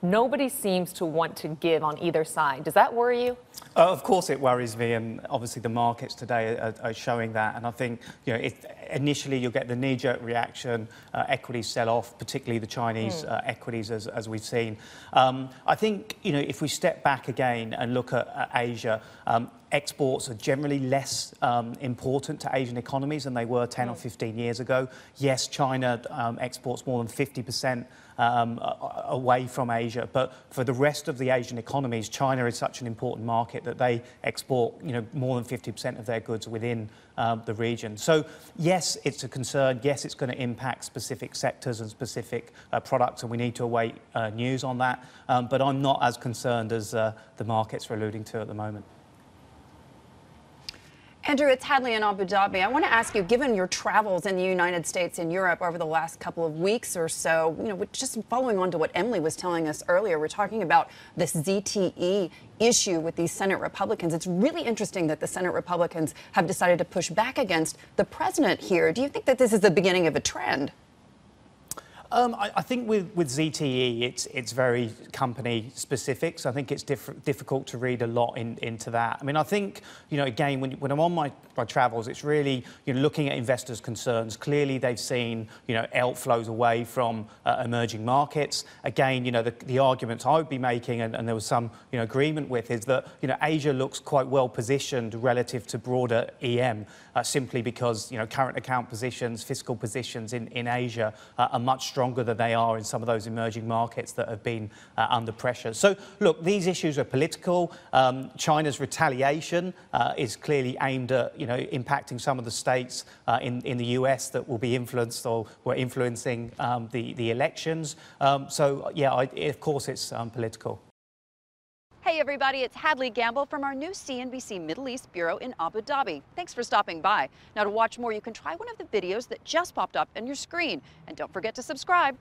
nobody seems to want to give on either side. Does that worry you? Of course it worries me, and obviously the markets today are showing that. And I think, initially you'll get the knee-jerk reaction, equities sell off, particularly the Chinese equities, as we've seen. I think, if we step back again and look at Asia, exports are generally less important to Asian economies than they were 10 or 15 years ago. Yes, China exports more than 50% away from Asia, but for the rest of the Asian economies, China is such an important market that they export, more than 50% of their goods within the region. So yes, it's a concern. Yes, it's going to impact specific sectors and specific products, and we need to await news on that. But I'm not as concerned as the markets are alluding to at the moment. Andrew, it's Hadley in Abu Dhabi. I want to ask you, given your travels in the United States and Europe over the last couple of weeks or so, just following on to what Emily was telling us earlier, we're talking about this ZTE issue with these Senate Republicans. It's really interesting that the Senate Republicans have decided to push back against the president here. Do you think that this is the beginning of a trend? I think with ZTE, it's very company specific, so I think it's difficult to read a lot into that. I mean, I think, again, when I'm on my travels, it's really, looking at investors' concerns. Clearly, they've seen, outflows away from emerging markets. Again, the arguments I would be making, and there was some, agreement with, is that, Asia looks quite well positioned relative to broader EM, simply because, current account positions, fiscal positions in Asia are much stronger than they are in some of those emerging markets that have been under pressure. So, look, these issues are political. China's retaliation is clearly aimed at, impacting some of the states in the US that will be influenced or were influencing the elections. So, yeah, of course it's political. Hey everybody, it's Hadley Gamble from our new CNBC Middle East Bureau in Abu Dhabi. Thanks for stopping by. Now to watch more, you can try one of the videos that just popped up on your screen. And don't forget to subscribe.